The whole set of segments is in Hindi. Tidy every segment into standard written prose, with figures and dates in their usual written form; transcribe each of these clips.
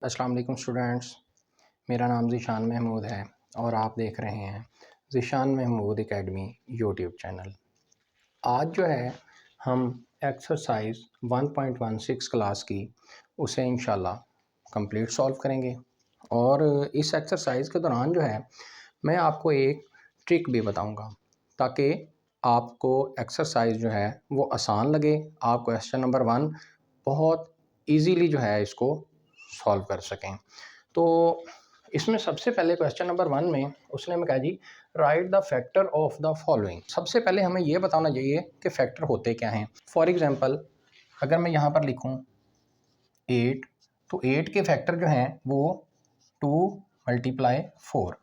अस्सलाम वालेकुम स्टूडेंट्स, मेरा नाम ज़ीशान महमूद है और आप देख रहे हैं Zeeshan Mahmood academy YouTube channel. आज जो है हम एक्सरसाइज 1.16 क्लास की उसे इंशाल्लाह कंप्लीट सॉल्व करेंगे और इस एक्सरसाइज के दौरान जो है मैं आपको एक ट्रिक भी बताऊंगा ताकि आपको एक्सरसाइज जो है वो आसान लगे, आप क्वेश्चन नंबर 1 बहुत इजीली जो है इसको सॉल्व कर सकें। तो इसमें सबसे पहले क्वेश्चन नंबर 1 में उसने हमें कहा जी write the factor of the following. सबसे पहले हमें ये बताना चाहिए कि फैक्टर होते क्या हैं। फॉर एग्जांपल अगर मैं यहाँ पर लिखूँ 8, तो 8 के फैक्टर जो हैं वो 2 × 4,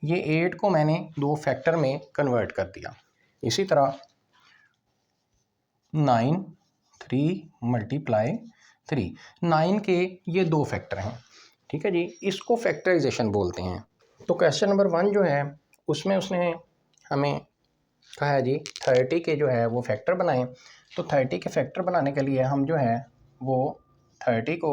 ये 8 को मैंने दो फैक्टर में कन्वर्ट कर दिया। इसी तरह 9 3 × 3, 9 के ये दो फैक्टर हैं, ठीक है जी, इसको फैक्टराइजेशन बोलते हैं। तो क्वेश्चन नंबर 1 जो है उसमें उसने हमें कहा है जी 30 के जो है वो फैक्टर बनाएं। तो 30 के फैक्टर बनाने के लिए हम जो है वो 30 को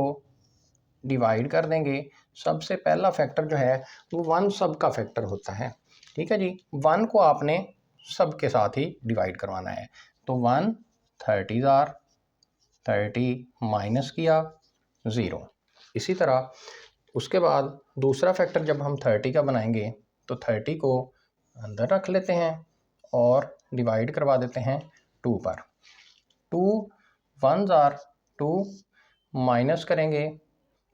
डिवाइड कर देंगे। सबसे पहला फैक्टर जो है वो 1 सब का फैक्टर होता है, ठीक है जी। 1 को आपने सब के साथ ही डिवाइड करवाना है। तो 1 30 माइनस किया 0। इसी तरह उसके बाद दूसरा फैक्टर जब हम 30 का बनाएंगे तो 30 को अंदर रख लेते हैं और डिवाइड करवा देते हैं 2 पर। 2 1s are 2, माइनस करेंगे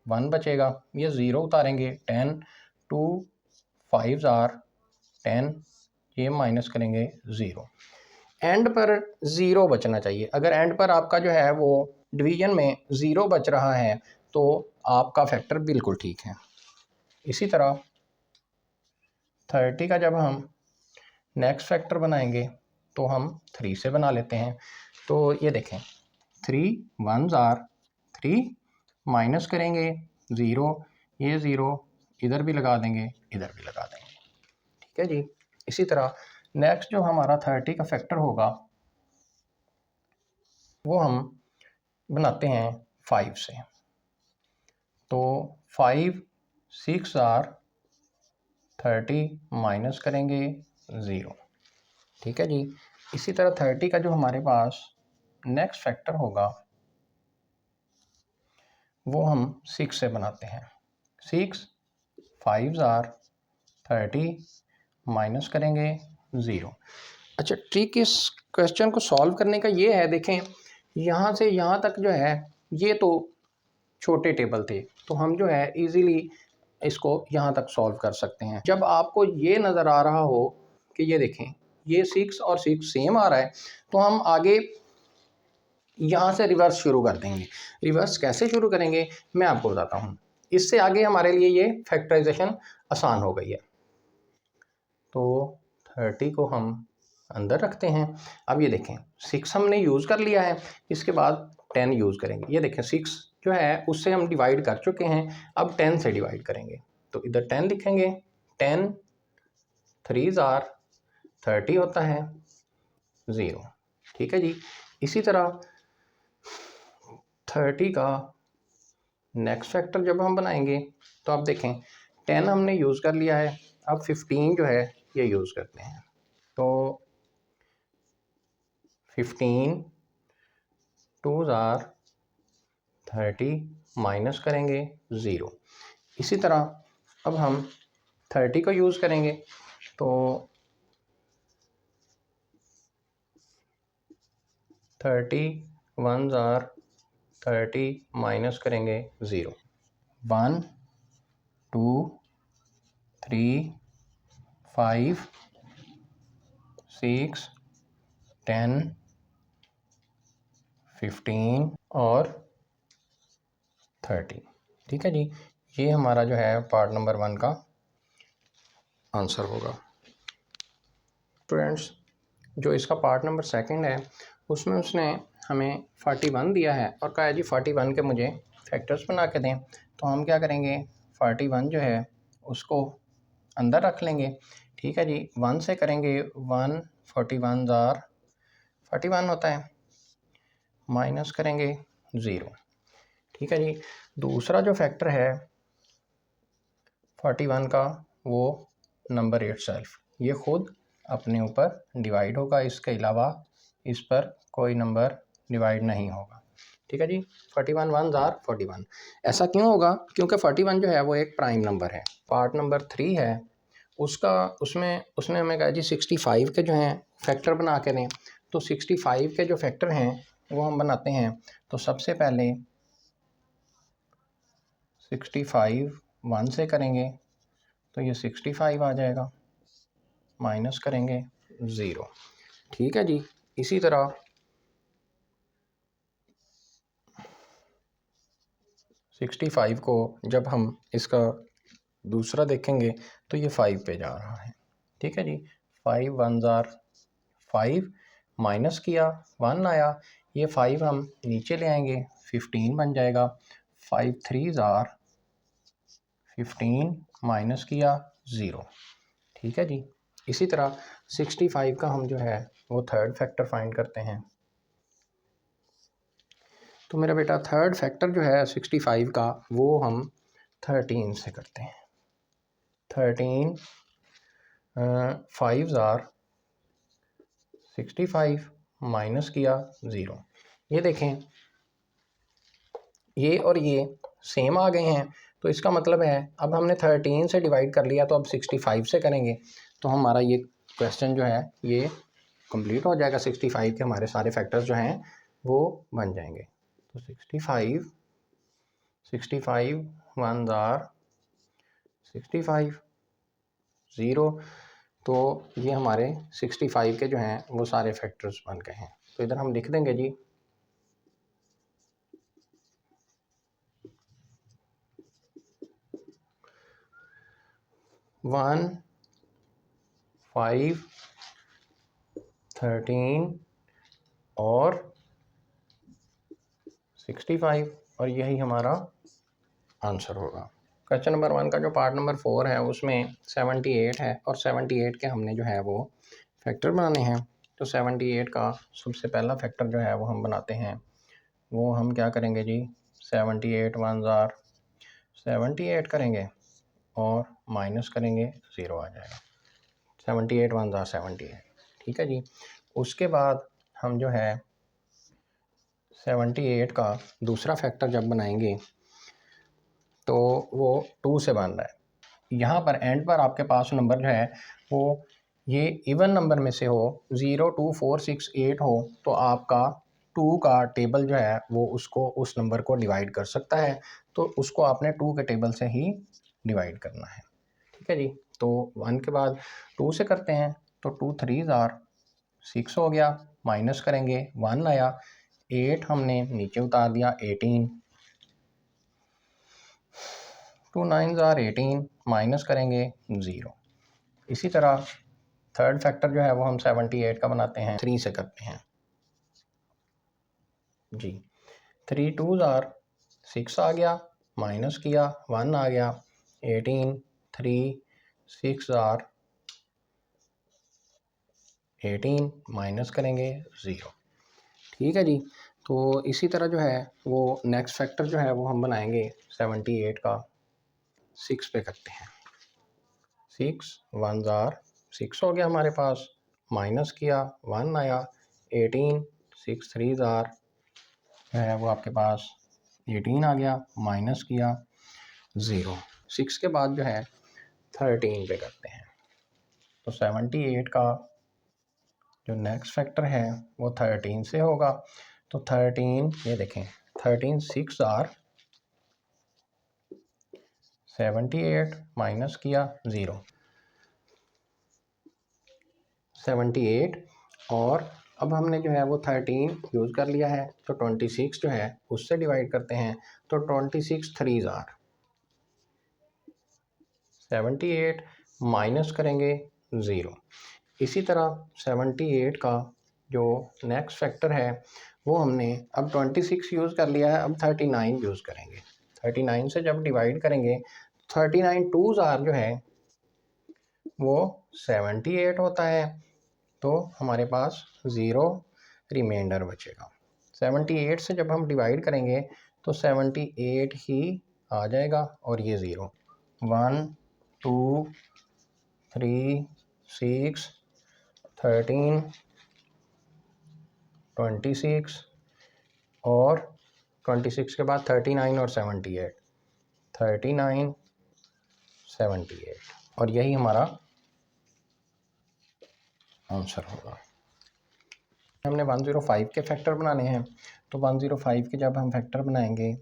1 बचेगा, ये 0 उतारेंगे 10, 2 5s are 10, ये माइनस करेंगे 0। एंड पर 0 बचना चाहिए। अगर एंड पर आपका जो है वो डिवीजन में 0 बच रहा है तो आपका फैक्टर बिल्कुल ठीक है। इसी तरह 30 का जब हम नेक्स्ट फैक्टर बनाएंगे तो हम 3 से बना लेते हैं। तो ये देखें 3 1s are 3, माइनस करेंगे 0, ये 0 इधर भी लगा देंगे, इधर भी लगा देंगे, ठीक है जी। इसी तरह नेक्स्ट जो हमारा 30 का फैक्टर होगा वो हम बनाते हैं 5 से। तो 5 6 are 30, माइनस करेंगे 0, ठीक है जी। इसी तरह 30 का जो हमारे पास नेक्स्ट फैक्टर होगा वो हम 6 से बनाते हैं। 6 5s are 30, माइनस करेंगे 0। अच्छा, ट्रिक इस क्वेश्चन को सॉल्व करने का ये है, देखें यहाँ से यहाँ तक जो है ये तो छोटे टेबल थे, तो हम जो है इजीली इसको यहाँ तक सॉल्व कर सकते हैं। जब आपको ये नज़र आ रहा हो कि ये देखें ये 6 और 6 सेम आ रहा है तो हम आगे यहाँ से रिवर्स शुरू कर देंगे। रिवर्स कैसे शुरू करेंगे मैं आपको बताता हूँ। इससे आगे हमारे लिए ये फैक्टराइजेशन आसान हो गई है। तो 30 को हम अंदर रखते हैं। अब ये देखें 6 हमने यूज़ कर लिया है, इसके बाद 10 यूज़ करेंगे। ये देखें 6 जो है उससे हम डिवाइड कर चुके हैं, अब 10 से डिवाइड करेंगे। तो इधर 10 लिखेंगे, 10 3s are 30 होता है 0, ठीक है जी। इसी तरह 30 का नेक्स्ट फैक्टर जब हम बनाएंगे तो आप देखें 10 हमने यूज़ कर लिया है, अब 15 जो है ये यूज़ करते हैं। तो 15 2s are 30, माइनस करेंगे 0। इसी तरह अब हम 30 को यूज़ करेंगे तो 30 1s are 30, माइनस करेंगे 0। 1 2 3 5 6 10 15 और 30, ठीक है जी। ये हमारा जो है पार्ट नंबर 1 का आंसर होगा। स्टूडेंट्स, जो इसका पार्ट नंबर 2 है उसमें उसने हमें 41 दिया है और कहा है जी 41 के मुझे फैक्टर्स बना के दें। तो हम क्या करेंगे 41 जो है उसको अंदर रख लेंगे, ठीक है जी। 1 से करेंगे 1 41s are 41 होता है, माइनस करेंगे 0, ठीक है जी। दूसरा जो फैक्टर है 41 का वो नंबर इटसेल्फ, ये खुद अपने ऊपर डिवाइड होगा, इसके अलावा इस पर कोई नंबर डिवाइड नहीं होगा। ठीक है जी, 41 1 आर 41। ऐसा क्यों होगा? क्योंकि 41 जो है वो एक प्राइम नंबर है। पार्ट नंबर 3 है उसका, उसमें उसने हमें कहा जी 65 के जो हैं फैक्टर बना के दें। तो 65 के जो फैक्टर हैं वो हम बनाते हैं। तो सबसे पहले 65 1 से करेंगे तो ये 65 आ जाएगा, माइनस करेंगे 0। ठीक है जी, इसी तरह 65 को जब हम इसका दूसरा देखेंगे तो ये 5 पे जा रहा है। ठीक है जी, 5 1 जार 5, माइनस किया 1 आया, ये 5 हम नीचे ले आएंगे 15 बन जाएगा। 5 3 जार 15, माइनस किया 0। ठीक है जी, इसी तरह 65 का हम जो है वो थर्ड फैक्टर फाइंड करते हैं। तो मेरा बेटा थर्ड फैक्टर जो है 65 का वो हम 13 से करते हैं। 13 5 जार 65, माइनस किया 0। ये देखें ये और ये सेम आ गए हैं, तो इसका मतलब है अब हमने 13 से डिवाइड कर लिया, तो अब 65 से करेंगे तो हमारा ये क्वेश्चन जो है ये कंप्लीट हो जाएगा। 65 के हमारे सारे फैक्टर्स जो हैं वो बन जाएंगे। तो 65 1 जार 65 0, तो ये हमारे 65 के जो हैं वो सारे फैक्टर्स बन गए हैं। तो इधर हम लिख देंगे जी 1 5 13 और 65, और यही हमारा आंसर होगा। क्वेश्चन नंबर 1 का जो पार्ट नंबर 4 है उसमें 78 है, और 78 के हमने जो है वो फैक्टर बनाने हैं। तो 78 का सबसे पहला फैक्टर जो है वो हम बनाते हैं, वो हम क्या करेंगे जी 78 1 जार 78 करेंगे और माइनस करेंगे 0 आ जाएगा। 78 1 जार 78। ठीक है जी, उसके बाद हम जो है 78 का दूसरा फैक्टर जब बनाएंगे तो वो 2 से बन रहा है। यहाँ पर एंड पर आपके पास नंबर जो है वो ये इवन नंबर में से हो, 0 2 4 6 8 हो, तो आपका 2 का टेबल जो है वो उसको उस नंबर को डिवाइड कर सकता है। तो उसको आपने 2 के टेबल से ही डिवाइड करना है। ठीक है जी, तो 1 के बाद 2 से करते हैं, तो 2 3 जार 6 हो गया, माइनस करेंगे 1 आया, 8 हमने नीचे उतार दिया 18, 2 9 जार 18, माइनस करेंगे 0। इसी तरह थर्ड फैक्टर जो है वो हम 78 का बनाते हैं, 3 से करते हैं जी। 3 2 जार 6 आ गया, माइनस किया 1 आ गया, 18 3 6 जार 18, माइनस करेंगे 0। ठीक है जी, तो इसी तरह जो है वो नेक्स्ट फैक्टर जो है वो हम बनाएंगे 78 का 6 पे करते हैं। 6 1 जार 6 हो गया हमारे पास, माइनस किया 1 आया, 18 6 3 जार है वो आपके पास 18 आ गया, माइनस किया 0। 6 के बाद जो है 13 पे करते हैं। तो 78 का जो नेक्स्ट फैक्टर है वो 13 से होगा। तो 13 ये देखें 13 6 आर 78, माइनस किया 0 78, और अब हमने जो है वो 13 यूज़ कर लिया है, तो 26 जो है उससे डिवाइड करते हैं। तो 26 3 आर 78, माइनस करेंगे 0। इसी तरह 78 का जो नेक्स्ट फैक्टर है वो हमने अब 26 यूज़ कर लिया है, अब 39 यूज़ करेंगे। 39 से जब डिवाइड करेंगे 39 2 आर जो है वो 78 होता है, तो हमारे पास 0 रिमाइंडर बचेगा। 78 से जब हम डिवाइड करेंगे तो 78 ही आ जाएगा, और ये 0 1 2 3 6 13 26 और 26 के बाद 39 और 78, 39 78 और यही हमारा आंसर होगा। हमने 105 के फैक्टर बनाने हैं, तो 105 के जब हम फैक्टर बनाएंगे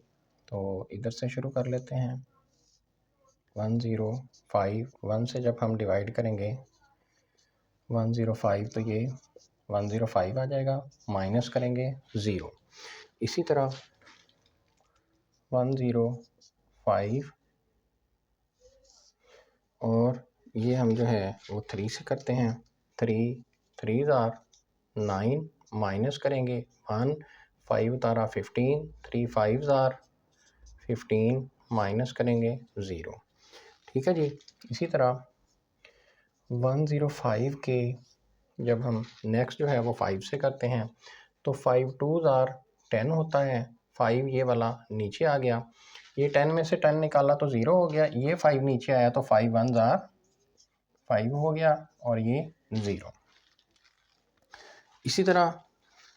तो इधर से शुरू कर लेते हैं। 105 1 से जब हम डिवाइड करेंगे 105 तो ये 105 आ जाएगा, माइनस करेंगे 0। इसी तरह 105 और ये हम जो है वो 3 से करते हैं। 3 3 आर 9, माइनस करेंगे 1, 5 तारा 15, 3 5 आर 15, माइनस करेंगे 0। ठीक है जी। इसी तरह 105 के जब हम नेक्स्ट जो है वो 5 से करते हैं तो 5 2 आर 10 होता है, 5 ये वाला नीचे आ गया, ये 10 में से 10 निकाला तो 0 हो गया, ये 5 नीचे आया तो 5 1 आर 5 हो गया और ये 0। इसी तरह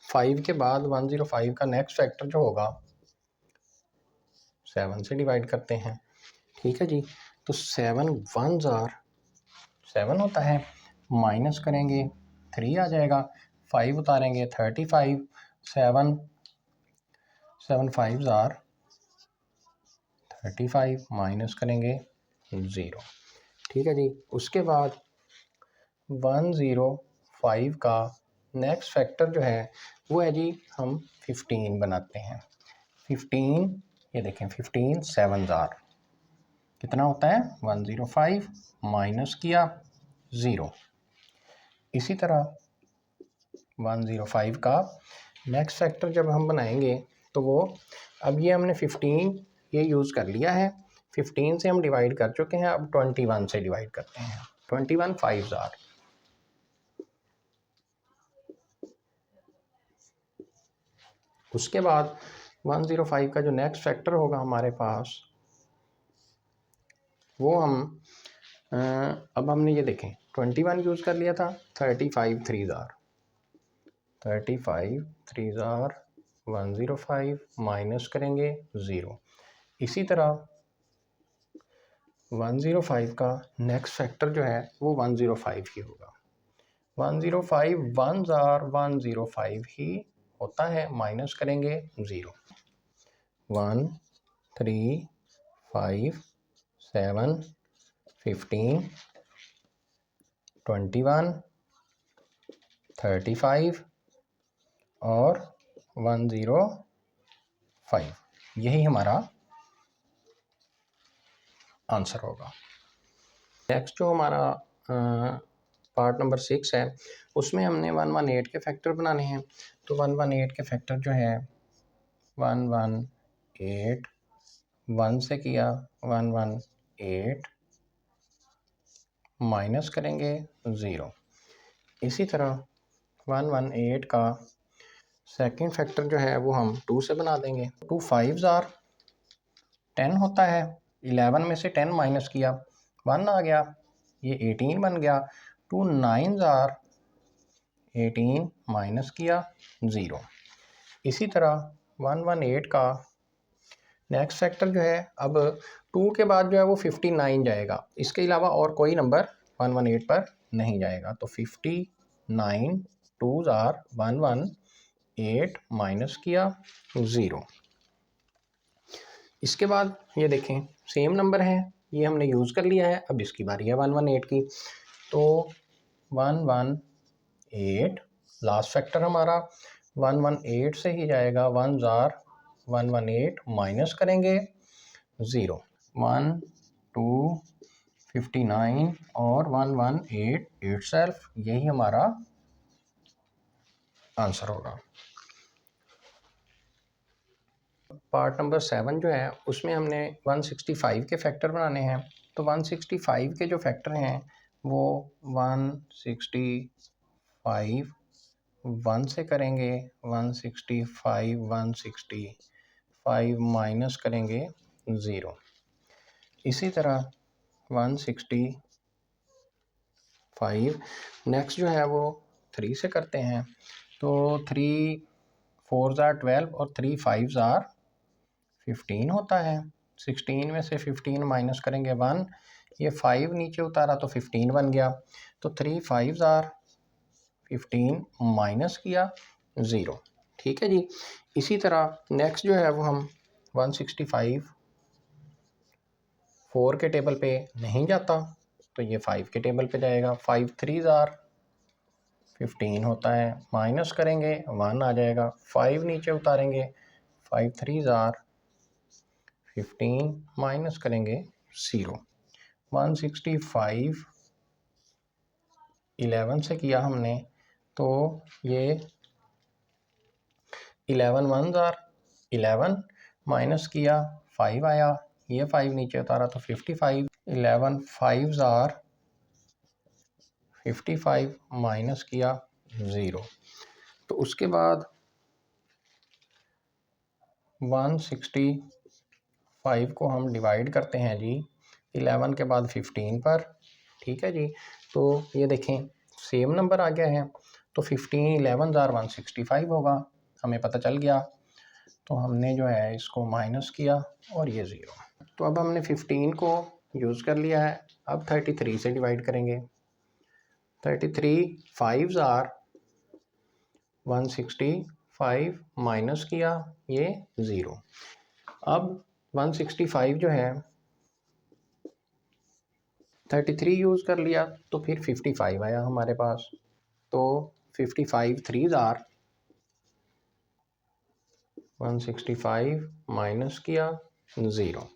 5 के बाद 105 का नेक्स्ट फैक्टर जो होगा 7 से डिवाइड करते हैं। ठीक है जी। तो 7 1 आर 7 होता है, माइनस करेंगे 3 आ जाएगा, 5 उतारेंगे 35, 7 7 5 आर 35, माइनस करेंगे 0। ठीक है जी। उसके बाद 105 का नेक्स्ट फैक्टर जो है वो है जी हम 15 बनाते हैं। 15 ये देखें 15 7 आर कितना होता है 105, माइनस किया 0। इसी तरह 105 का नेक्स्ट फैक्टर जब हम बनाएंगे तो वो अब ये हमने 15 ये यूज़ कर लिया है, 15 से हम डिवाइड कर चुके हैं, अब 21 से डिवाइड करते हैं। 21 5 आर उसके बाद 105 का जो नेक्स्ट फैक्टर होगा हमारे पास वो हम अब हमने ये देखें 21 यूज़ कर लिया था, 35 3 आर 35 3 आर 105, माइनस करेंगे 0। इसी तरह 105 का नेक्स्ट फैक्टर जो है वो 105 ही होगा। 105 1 आर 105 ही होता है, माइनस करेंगे 0। 1 3 5 7 15 21 35 और 105 यही हमारा आंसर होगा। नेक्स्ट जो हमारा पार्ट नंबर 6 है उसमें हमने 118 के फैक्टर बनाने हैं। तो 118 के फैक्टर जो है 118 1 से किया 118, माइनस करेंगे 0। इसी तरह 118 का सेकंड फैक्टर जो है वो हम 2 से बना देंगे। 2 5 आर 10 होता है, 11 में से 10 माइनस किया 1 आ गया, ये 18 बन गया। 2 9 आर 18, माइनस किया 0। इसी तरह 118 का नेक्स्ट फैक्टर जो है अब 2 के बाद जो है वो 59 जाएगा, इसके अलावा और कोई नंबर 118 पर नहीं जाएगा। तो 59 2 आर 118, माइनस किया 0। इसके बाद ये देखें सेम नंबर है, ये हमने यूज़ कर लिया है, अब इसकी बारी है 118 की। तो 118 लास्ट फैक्टर हमारा 118 से ही जाएगा, 1 आर 118, माइनस करेंगे 0। 1 2 59 और 118 इट सेल्फ यही हमारा आंसर होगा। पार्ट नंबर 7 जो है उसमें हमने 165 के फैक्टर बनाने हैं। तो 165 के जो फैक्टर हैं वो 165 1 से करेंगे, 165 165 माइनस करेंगे 0। इसी तरह 165। नेक्स्ट जो है वो 3 से करते हैं, तो 3 4 ज़ार 12 और 3 5 ज़ार 15 होता है। 16 में से 15 माइनस करेंगे 1, ये 5 नीचे उतारा तो 15 बन गया। तो 3 5 ज़ार 15 माइनस किया 0। ठीक है जी। इसी तरह नेक्स्ट जो है वो हम 165 4 के टेबल पे नहीं जाता, तो ये 5 के टेबल पे जाएगा। 5 3 ज़ार 15 होता है, माइनस करेंगे 1 आ जाएगा। 5 नीचे उतारेंगे, 5 3 ज़ार 15 माइनस करेंगे 0। 165 11 से किया हमने, तो ये 11 1 ज़ार 11 माइनस किया 5 आया, ये 5 नीचे उतारा तो 55। 11 5 ज़ार 55 माइनस किया 0। तो उसके बाद 165 को हम डिवाइड करते हैं जी 11 के बाद 15 पर। ठीक है जी। तो ये देखें सेम नंबर आ गया है, तो 15 11 ज़ार 165 होगा, हमें पता चल गया। तो हमने जो है इसको माइनस किया और ये 0। तो अब हमने 15 को यूज़ कर लिया है, अब 33 से डिवाइड करेंगे। 33 5 ज़ार 165 माइनस किया ये 0। अब 165 जो है 33 यूज़ कर लिया, तो फिर 55 आया हमारे पास। तो 55 3 ज़ार 165 माइनस किया 0।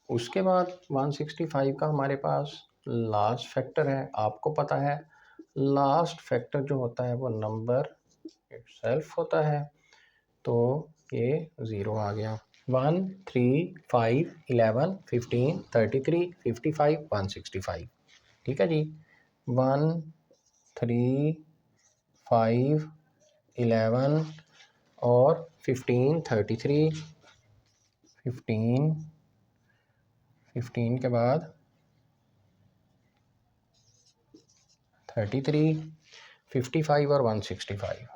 उसके बाद 165 का हमारे पास लास्ट फैक्टर है। आपको पता है लास्ट फैक्टर जो होता है वो नंबर इटसेल्फ होता है, तो ये 0 आ गया। 1 3 5 11 15 33 55 165। ठीक है जी। 1 3 5 11 और 15 33 15 के बाद 33 55 और 165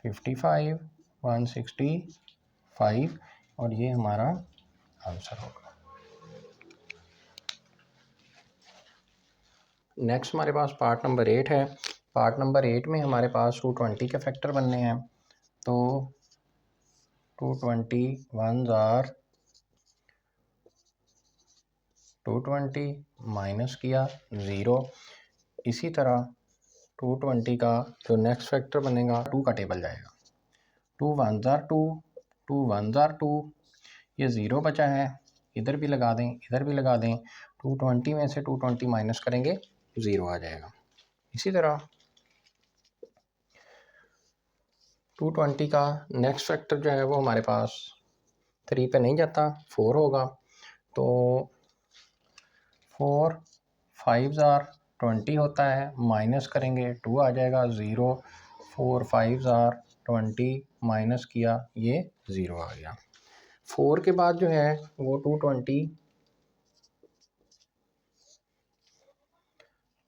55 165 और ये हमारा आंसर होगा। नेक्स्ट हमारे पास पार्ट नंबर 8 है। पार्ट नंबर 8 में हमारे पास 220 के फैक्टर बनने हैं। तो 220 1 ज़ार 220 माइनस किया 0। इसी तरह 220 का जो नेक्स्ट फैक्टर बनेगा 2 का टेबल जाएगा। 2 1 ज़ार 2 2 1 ज़ार 2, ये 0 बचा है, इधर भी लगा दें इधर भी लगा दें। 220 में से 220 माइनस करेंगे 0 आ जाएगा। इसी तरह 220 का नेक्स्ट फैक्टर जो है वो हमारे पास 3 पे नहीं जाता, 4 होगा। तो 4 5 ज़ार 20 होता है, माइनस करेंगे 2 आ जाएगा 0। 4 5 ज़ार 20 माइनस किया ये 0 आ गया। 4 के बाद जो है वो 220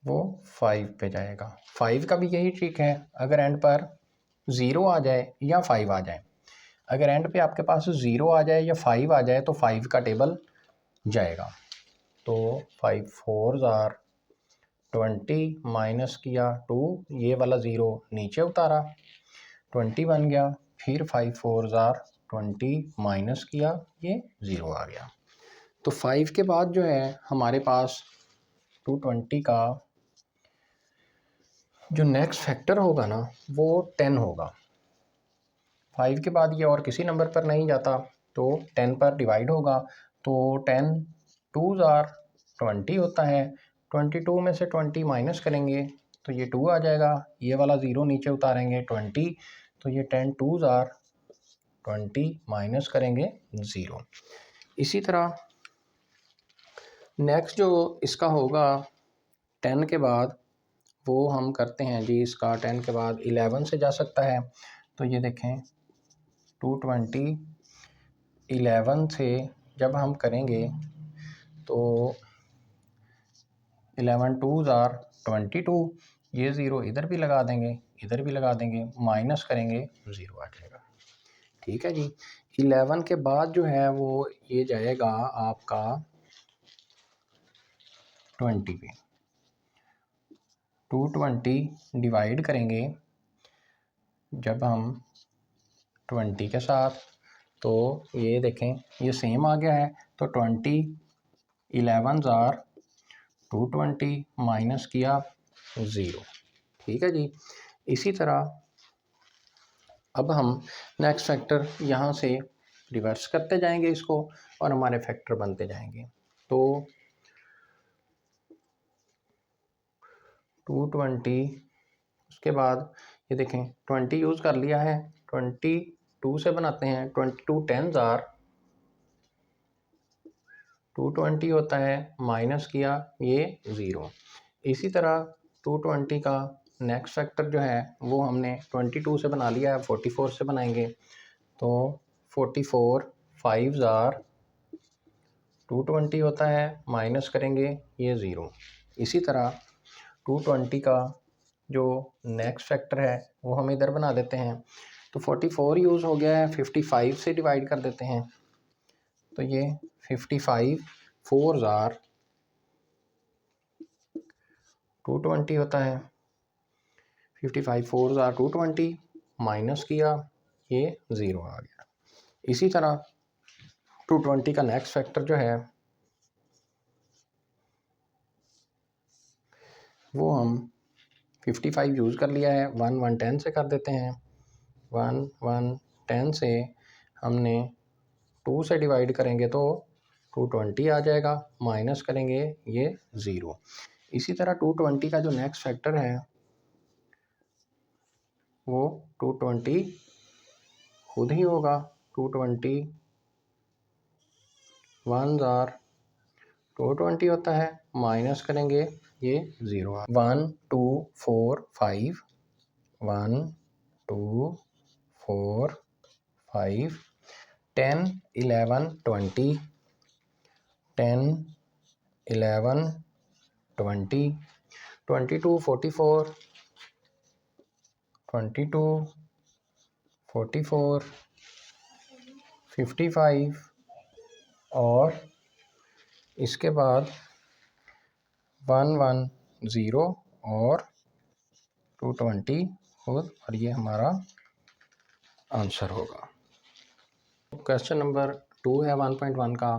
वो 5 पे जाएगा। 5 का भी यही ट्रिक है, अगर एंड पर 0 आ जाए या 5 आ जाए। अगर एंड पे आपके पास 0 आ जाए या 5 आ जाए तो 5 का टेबल जाएगा। तो 5 4 ज़ार 20 माइनस किया 2, ये वाला 0 नीचे उतारा 20 बन गया। फिर 5 4 ज़ार 20 माइनस किया ये 0 आ गया। तो 5 के बाद जो है हमारे पास 220 का जो नेक्स्ट फैक्टर होगा ना वो 10 होगा। 5 के बाद ये और किसी नंबर पर नहीं जाता, तो 10 पर डिवाइड होगा। तो 10 2 ज़ार 20 होता है, 22 में से 20 माइनस करेंगे तो ये 2 आ जाएगा, ये वाला 0 नीचे उतारेंगे 20, तो ये 10 2 ज़ार 20 माइनस करेंगे 0। इसी तरह नेक्स्ट जो इसका होगा 10 के बाद वो हम करते हैं जी, इसका 10 के बाद 11 से जा सकता है। तो ये देखें 220 11 से जब हम करेंगे तो 11 2s आर 22, ये ज़ीरो इधर भी लगा देंगे, इधर भी लगा देंगे, माइनस करेंगे, ज़ीरो आ जाएगा। ठीक है जी। 11 के बाद जो है वो ये जाएगा आपका 20 पे। 220 डिवाइड करेंगे जब हम 20 के साथ, तो ये देखें ये सेम आ गया है, तो 20 11s आर 220 माइनस किया 0। ठीक है जी। इसी तरह अब हम नेक्स्ट फैक्टर यहाँ से रिवर्स करते जाएंगे इसको, और हमारे फैक्टर बनते जाएंगे। तो 220, उसके बाद ये देखें 20 यूज़ कर लिया है, 22 से बनाते हैं, 22 10s आर 220 होता है, माइनस किया ये 0। इसी तरह 220 का नेक्स्ट फैक्टर जो है वो हमने 22 से बना लिया है, 44 से बनाएंगे, तो 44 5s आर 220 होता है, माइनस करेंगे ये 0। इसी तरह 220 का जो नेक्स्ट फैक्टर है वो हम इधर बना देते हैं, तो 44 यूज़ हो गया है, 55 से डिवाइड कर देते हैं, तो ये 55 4s आर 220 होता है, 55 4s आर 220 माइनस किया ये 0 आ गया। इसी तरह 220 का नेक्स्ट फैक्टर जो है वो हम 55 यूज़ कर लिया है, 1 1 10 से कर देते हैं, 1 1 10 से हमने 2 से डिवाइड करेंगे तो 220 आ जाएगा, माइनस करेंगे ये 0। इसी तरह 220 का जो नेक्स्ट फैक्टर है वो 220 खुद ही होगा, 220 1s आर 220 होता है, माइनस करेंगे ये 0 1 2 4 5 1 2 4 5 10 11 20 10 11 20 22 44 22 44 55 और इसके बाद 1 1 0 और 220 खुद, और ये हमारा आंसर होगा। क्वेश्चन नंबर 2 है 1.1 का,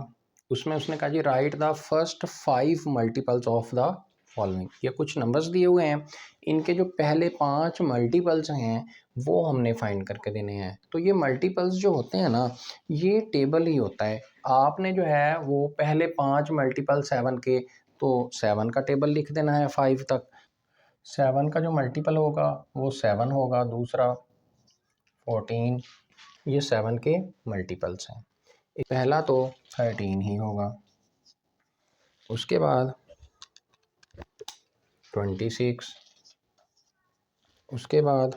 उसमें उसने कहा जी write the first 5 multiples of the following. ये कुछ नंबर्स दिए हुए हैं, इनके जो पहले 5 मल्टीपल्स हैं वो हमने फाइंड करके देने हैं। तो ये मल्टीपल्स जो होते हैं ना, ये टेबल ही होता है। आपने जो है वो पहले 5 मल्टीपल 7 के, तो 7 का टेबल लिख देना है 5 तक। 7 का जो मल्टीपल होगा वो 7 होगा, दूसरा 14, ये 7 के मल्टीपल्स हैं। पहला तो 13 ही होगा, उसके बाद 26, उसके बाद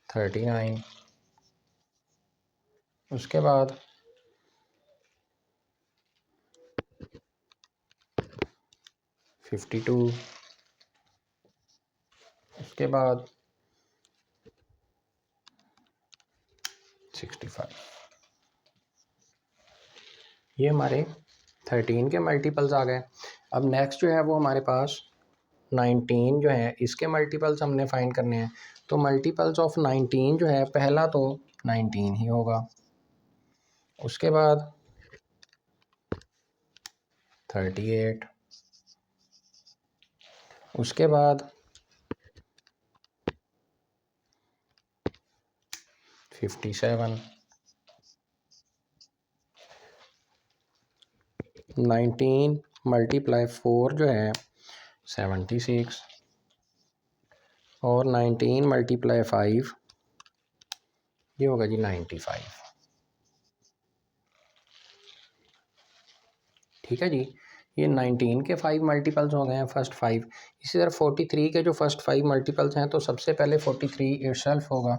39, उसके बाद 52, उसके बाद 65। ये हमारे 13 के मल्टीपल्स आ गए। अब नेक्स्ट जो है वो हमारे पास 19 जो है, इसके मल्टीपल्स हमने फाइंड करने हैं। तो मल्टीपल्स ऑफ 19 जो है, पहला तो 19 ही होगा, उसके बाद 38, उसके बाद 57, 19 मल्टीप्लाई 4 जो है 76, और 19 मल्टीप्लाई 5 ये होगा जी 95। ठीक है जी। ये 19 के 5 मल्टीपल्स हो गए हैं, फर्स्ट 5। इसी तरह 43 के जो फर्स्ट 5 मल्टीपल्स हैं, तो सबसे पहले 43 इटसेल्फ होगा,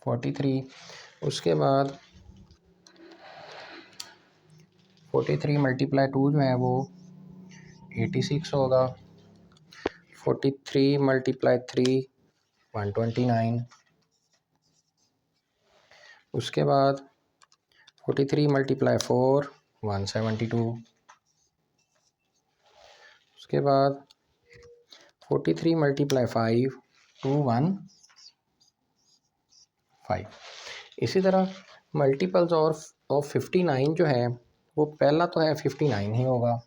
43, उसके बाद 43 मल्टीप्लाई 2 जो है वो 86 होगा। 43 मल्टीप्लाई 3 129। उसके बाद 43 मल्टीप्लाई 4 172। उसके बाद 43 मल्टीप्लाई 5 215। इसी तरह मल्टीपल्स और ऑफ 59 जो है वो पहला तो है 59 ही होगा।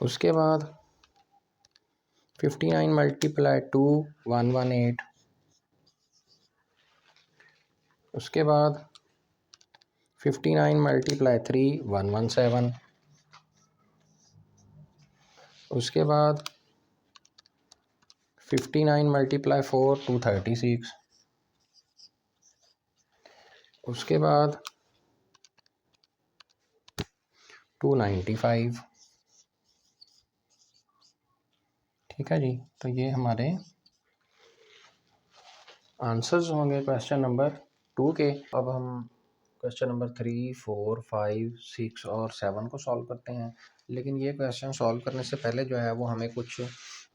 उसके बाद 59 मल्टीप्लाई 2 118। उसके बाद 59 मल्टीप्लाई 3 117। उसके बाद 59 मल्टीप्लाई 4 236। उसके बाद 295। ठीक है जी, तो ये हमारे आंसर्स होंगे क्वेश्चन नंबर 2 के। अब हम क्वेश्चन नंबर 3, 4, 5, 6 और 7 को सॉल्व करते हैं। लेकिन ये क्वेश्चन सॉल्व करने से पहले जो है वो हमें कुछ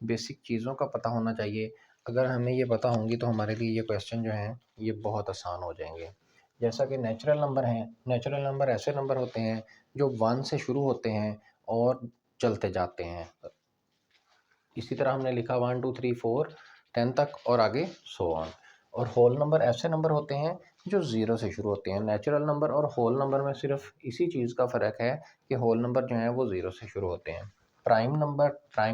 बेसिक चीज़ों का पता होना चाहिए। अगर हमें ये पता होंगी तो हमारे लिए ये क्वेश्चन जो हैं ये बहुत आसान हो जाएंगे। जैसा कि नेचुरल नंबर हैं, नेचुरल नंबर ऐसे नंबर होते हैं जो 1 से शुरू होते हैं और चलते जाते हैं। इसी तरह हमने लिखा 1 2 3 4 10 तक और आगे सो ऑन। और होल नंबर ऐसे नंबर होते हैं जो 0 से शुरू होते हैं। नेचुरल नंबर और होल नंबर में सिर्फ इसी चीज़ का फ़र्क है कि होल नंबर जो है वो 0 से शुरू होते हैं। प्राइम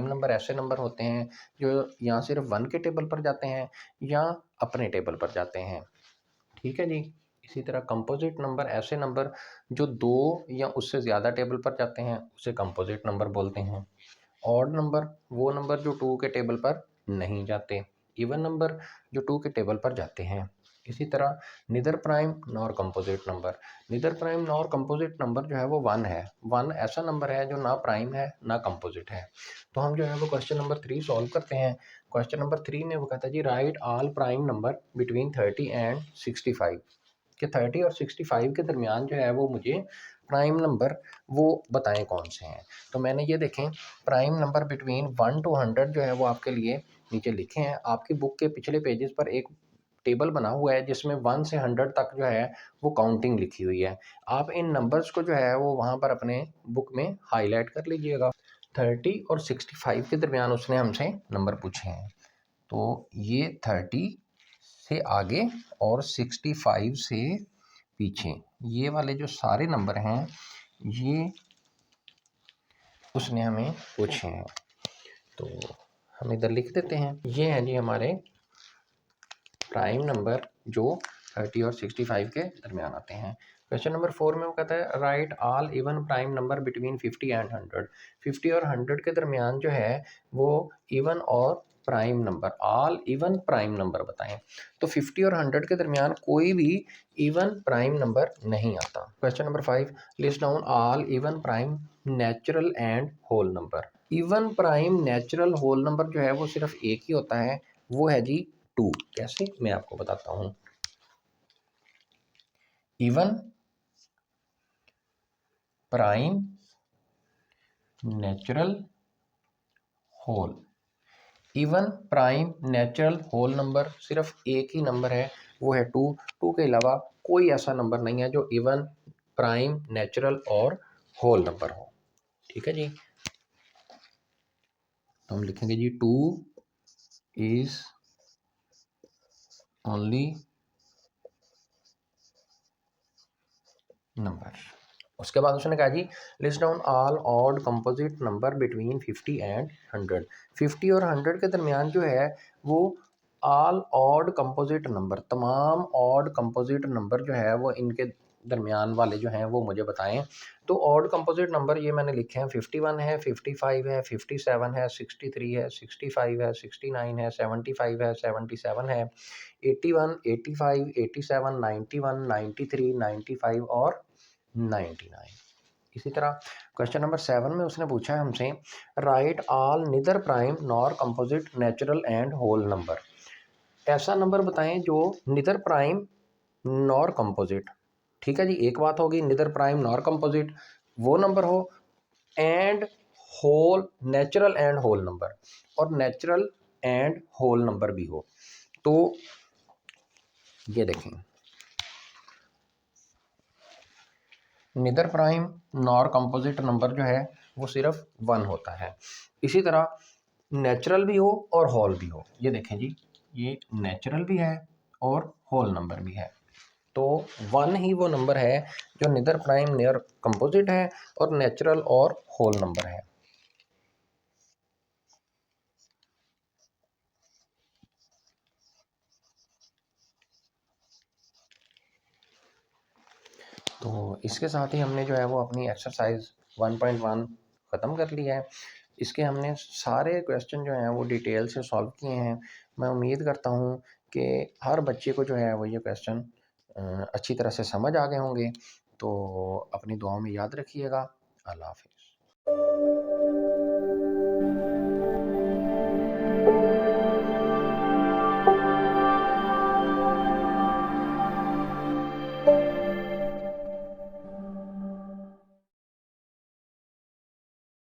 नंबर ऐसे नंबर होते हैं जो या सिर्फ 1 के टेबल पर जाते हैं या अपने टेबल पर जाते हैं। ठीक है जी। इसी तरह कंपोजिट नंबर ऐसे नंबर जो 2 या उससे ज़्यादा टेबल पर जाते हैं उसे कंपोजिट नंबर बोलते हैं। ऑड नंबर वो नंबर जो 2 के टेबल पर नहीं जाते। इवन नंबर जो 2 के टेबल पर जाते हैं। इसी तरह neither prime nor composite number, neither prime nor composite number जो है वो 1 है। 1 ऐसा नंबर है जो ना प्राइम है ना कंपोजिट है। तो हम जो है वो क्वेश्चन नंबर 3 सॉल्व करते हैं। क्वेश्चन नंबर 3 में वो कहता है जी write all prime number between 30 and 65 कि 30 और 65 के दरमियान जो है वो मुझे प्राइम नंबर वो बताएं कौन से हैं। तो मैंने ये देखें प्राइम नंबर बिटवीन 1 to 100 जो है वो आपके लिए नीचे लिखे हैं। आपकी बुक के पिछले पेजेस पर एक टेबल बना हुआ है जिसमें 1 से 100 तक जो है वो काउंटिंग लिखी हुई है। आप इन नंबर्स को जो है वो वहाँ पर अपने बुक में हाईलाइट कर लीजिएगा। 30 और 65 के दरमियान उसने हमसे नंबर पूछे हैं। तो ये 30 से आगे और 65 से पीछे ये वाले जो सारे नंबर हैं ये उसने हमें पूछे हैं। तो हम इधर लिख देते हैं। ये हैं जी हमारे प्राइम नंबर जो 30 और 65 के दरमियान आते हैं। क्वेश्चन नंबर 4 में वो कहता है right all even prime number between 50 and 100। 50 और 100 के दरमियान जो है वो इवन और prime number all even prime number बताएं। तो 50 और 100 के दरमियान कोई भी इवन प्राइम नंबर नहीं आता। Question number 5 list down all even prime natural and whole number. Even prime natural whole number जो है वो सिर्फ एक ही होता है, वो है जी 2। कैसे मैं आपको बताता हूं। Even prime natural whole, even prime natural whole number सिर्फ एक ही नंबर है, वो है 2। 2 के अलावा कोई ऐसा नंबर नहीं है जो इवन प्राइम नेचुरल और होल नंबर हो। ठीक है जी। तो हम लिखेंगे जी 2 इज ओनली नंबर। उसके बाद उसने कहा जी list down all odd composite number between 50 and 100। 50 और 100 के दरमियान जो है वो ऑल ऑड कंपोजिट नंबर, तमाम ऑड कंपोजिट नंबर जो है वो इनके दरमियान वाले जो हैं वो मुझे बताएं। तो ऑड कंपोजिट नंबर ये मैंने लिखे हैं 51 है, 55 है, 57 है, 63 है, 65 है, 69 है, 75 है, 77 है, 81, 85, 87, 91, 93, 95 और 99। इसी तरह क्वेश्चन नंबर 7 में उसने पूछा है हमसे write all neither prime nor composite natural and whole number. ऐसा नंबर बताएं जो निदर प्राइम नॉर कंपोजिट, ठीक है जी, एक बात होगी निदर प्राइम नॉर कंपोजिट वो नंबर हो and whole natural and whole number, और नेचुरल एंड होल नंबर भी हो। तो ये देखें neither prime nor composite number जो है वो सिर्फ 1 होता है। इसी तरह नेचुरल भी हो और होल भी हो। ये देखें जी, ये नेचुरल भी है और होल नंबर भी है। तो 1 ही वो नंबर है जो निदर प्राइम नियर कंपोजिट है और नेचुरल और होल नंबर है। तो इसके साथ ही हमने जो है वो अपनी एक्सरसाइज 1.1 ख़त्म कर लिया है। इसके हमने सारे क्वेश्चन जो हैं वो डिटेल से सॉल्व किए हैं। मैं उम्मीद करता हूँ कि हर बच्चे को जो है वो ये क्वेश्चन अच्छी तरह से समझ आ गए होंगे। तो अपनी दुआओं में याद रखिएगा। अल्लाह हाफ़िज़।